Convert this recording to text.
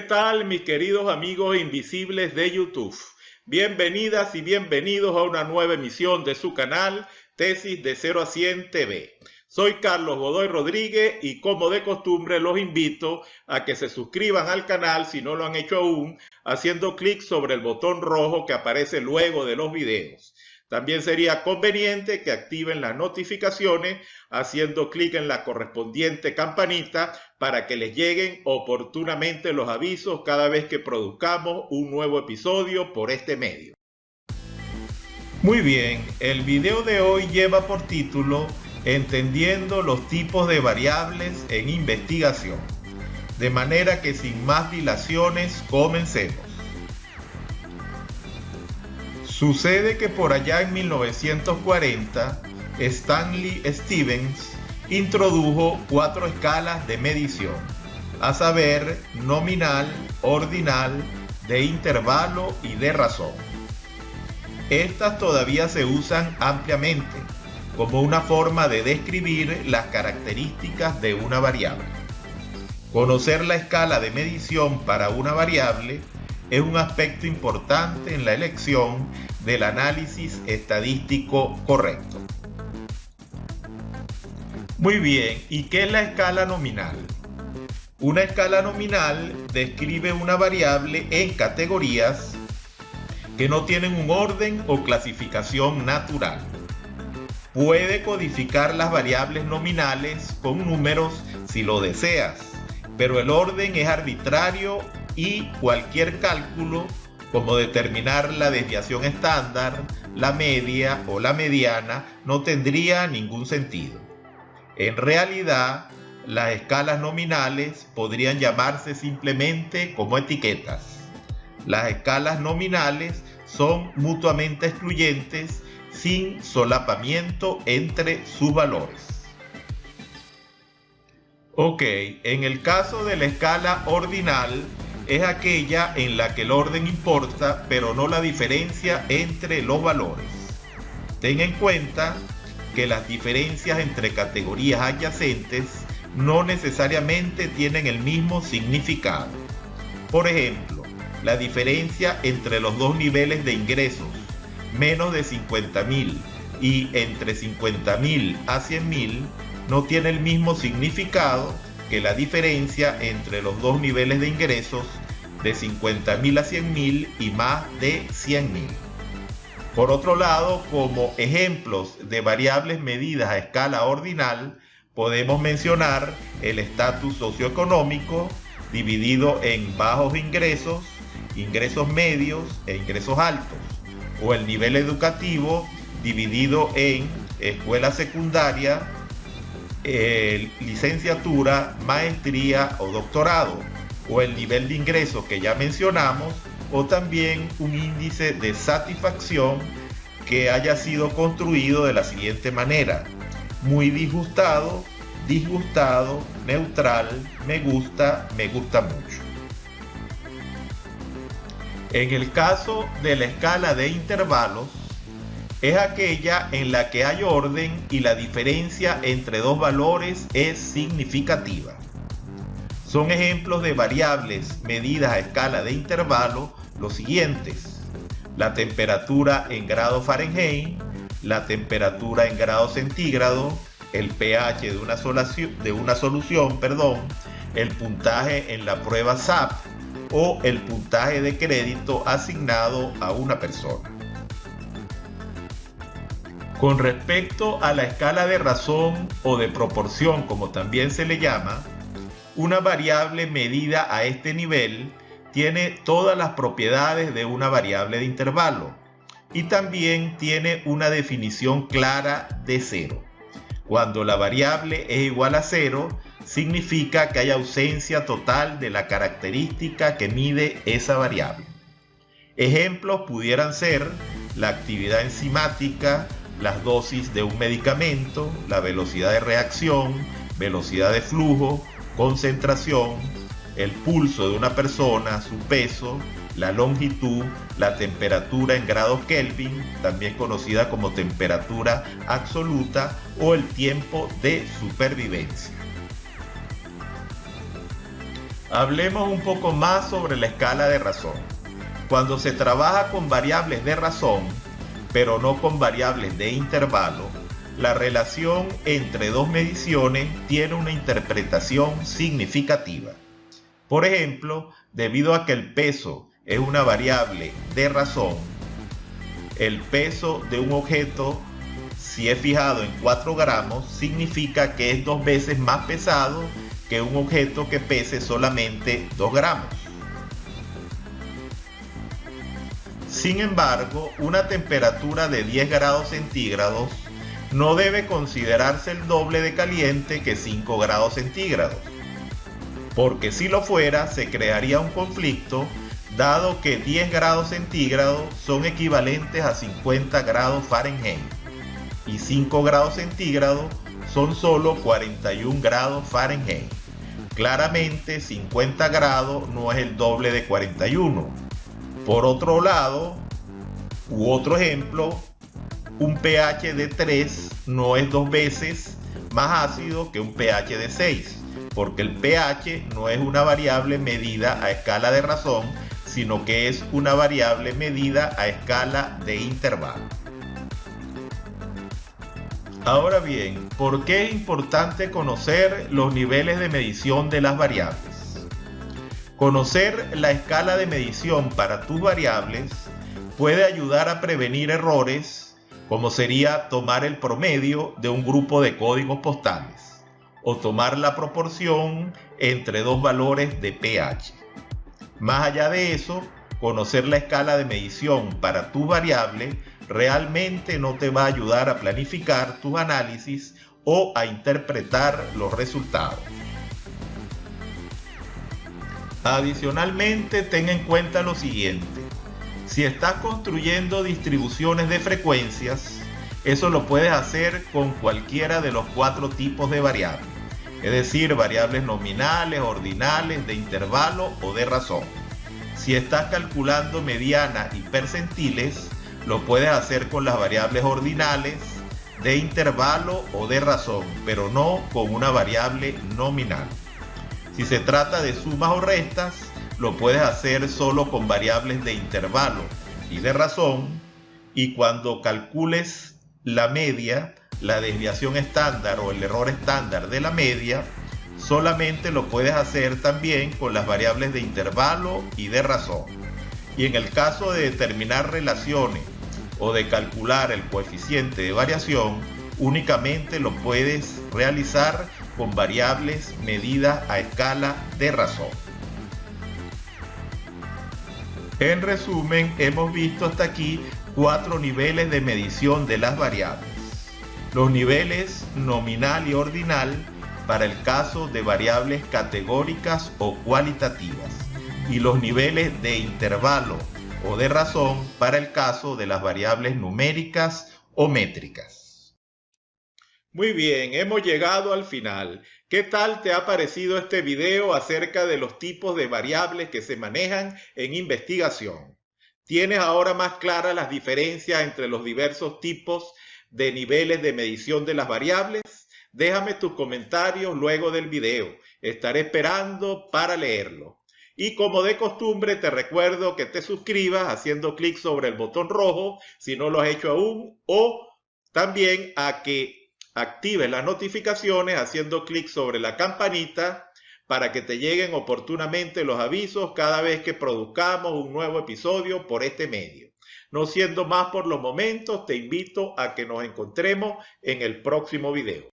tal, mis queridos amigos invisibles de YouTube? Bienvenidas y bienvenidos a una nueva emisión de su canal Tesis de 0 a 100 TV. Soy Carlos Godoy Rodríguez y como de costumbre los invito a que se suscriban al canal si no lo han hecho aún, haciendo clic sobre el botón rojo que aparece luego de los videos. También sería conveniente que activen las notificaciones haciendo clic en la correspondiente campanita para que les lleguen oportunamente los avisos cada vez que produzcamos un nuevo episodio por este medio. Muy bien, el video de hoy lleva por título Entendiendo los tipos de variables en investigación. De manera que sin más dilaciones, comencemos. Sucede que por allá en 1940, Stanley Stevens introdujo 4 escalas de medición, a saber, nominal, ordinal, de intervalo y de razón. Estas todavía se usan ampliamente como una forma de describir las características de una variable. Conocer la escala de medición para una variable es un aspecto importante en la elección del análisis estadístico correcto. Muy bien, ¿y qué es la escala nominal? Una escala nominal describe una variable en categorías que no tienen un orden o clasificación natural. Puede codificar las variables nominales con números si lo deseas, pero el orden es arbitrario y cualquier cálculo, como determinar la desviación estándar, la media o la mediana, no tendría ningún sentido. En realidad, las escalas nominales podrían llamarse simplemente como etiquetas. Las escalas nominales son mutuamente excluyentes sin solapamiento entre sus valores. Ok, en el caso de la escala ordinal, es aquella en la que el orden importa, pero no la diferencia entre los valores. Ten en cuenta que las diferencias entre categorías adyacentes no necesariamente tienen el mismo significado. Por ejemplo, la diferencia entre los dos niveles de ingresos, menos de 50.000 y entre 50.000 a 100.000, no tiene el mismo significado que la diferencia entre los dos niveles de ingresos de 50.000 a 100.000 y más de 100.000. Por otro lado, como ejemplos de variables medidas a escala ordinal, podemos mencionar el estatus socioeconómico dividido en bajos ingresos, ingresos medios e ingresos altos, o el nivel educativo dividido en escuela secundaria, licenciatura, maestría o doctorado, o el nivel de ingresos que ya mencionamos, o también un índice de satisfacción que haya sido construido de la siguiente manera: muy disgustado, disgustado, neutral, me gusta mucho. En el caso de la escala de intervalos, es aquella en la que hay orden y la diferencia entre dos valores es significativa. Son ejemplos de variables medidas a escala de intervalo los siguientes: la temperatura en grados Fahrenheit, la temperatura en grados centígrados, el pH de una solución, el puntaje en la prueba SAT o el puntaje de crédito asignado a una persona. Con respecto a la escala de razón o de proporción, como también se le llama, una variable medida a este nivel tiene todas las propiedades de una variable de intervalo y también tiene una definición clara de cero. Cuando la variable es igual a cero, significa que hay ausencia total de la característica que mide esa variable. Ejemplos pudieran ser la actividad enzimática, las dosis de un medicamento, la velocidad de reacción, velocidad de flujo, concentración, el pulso de una persona, su peso, la longitud, la temperatura en grados Kelvin, también conocida como temperatura absoluta, o el tiempo de supervivencia. Hablemos un poco más sobre la escala de razón. Cuando se trabaja con variables de razón, pero no con variables de intervalo, la relación entre dos mediciones tiene una interpretación significativa. Por ejemplo, debido a que el peso es una variable de razón, el peso de un objeto, si es fijado en 4 gramos, significa que es 2 veces más pesado que un objeto que pese solamente 2 gramos. Sin embargo, una temperatura de 10 grados centígrados no debe considerarse el doble de caliente que 5 grados centígrados, porque si lo fuera se crearía un conflicto, dado que 10 grados centígrados son equivalentes a 50 grados Fahrenheit y 5 grados centígrados son solo 41 grados Fahrenheit. Claramente 50 grados no es el doble de 41. Por otro lado, otro ejemplo, un pH de 3 no es 2 veces más ácido que un pH de 6, porque el pH no es una variable medida a escala de razón, sino que es una variable medida a escala de intervalo. Ahora bien, ¿por qué es importante conocer los niveles de medición de las variables? Conocer la escala de medición para tus variables puede ayudar a prevenir errores, como sería tomar el promedio de un grupo de códigos postales o tomar la proporción entre dos valores de pH. Más allá de eso, conocer la escala de medición para tu variable realmente no te va a ayudar a planificar tus análisis o a interpretar los resultados. Adicionalmente, ten en cuenta lo siguiente: si estás construyendo distribuciones de frecuencias, eso lo puedes hacer con cualquiera de los 4 tipos de variables, es decir, variables nominales, ordinales, de intervalo o de razón. Si estás calculando medianas y percentiles, lo puedes hacer con las variables ordinales, de intervalo o de razón, pero no con una variable nominal. Si se trata de sumas o restas, lo puedes hacer solo con variables de intervalo y de razón, y cuando calcules la media, la desviación estándar o el error estándar de la media, solamente lo puedes hacer también con las variables de intervalo y de razón. Y en el caso de determinar relaciones o de calcular el coeficiente de variación, únicamente lo puedes realizar con variables medidas a escala de razón. En resumen, hemos visto hasta aquí 4 niveles de medición de las variables. Los niveles nominal y ordinal para el caso de variables categóricas o cualitativas, y los niveles de intervalo o de razón para el caso de las variables numéricas o métricas. Muy bien, hemos llegado al final. ¿Qué tal te ha parecido este video acerca de los tipos de variables que se manejan en investigación? ¿Tienes ahora más claras las diferencias entre los diversos tipos de niveles de medición de las variables? Déjame tus comentarios luego del video. Estaré esperando para leerlo. Y como de costumbre, te recuerdo que te suscribas haciendo clic sobre el botón rojo si no lo has hecho aún, o también a que actives las notificaciones haciendo clic sobre la campanita para que te lleguen oportunamente los avisos cada vez que produzcamos un nuevo episodio por este medio. No siendo más por los momentos, te invito a que nos encontremos en el próximo video.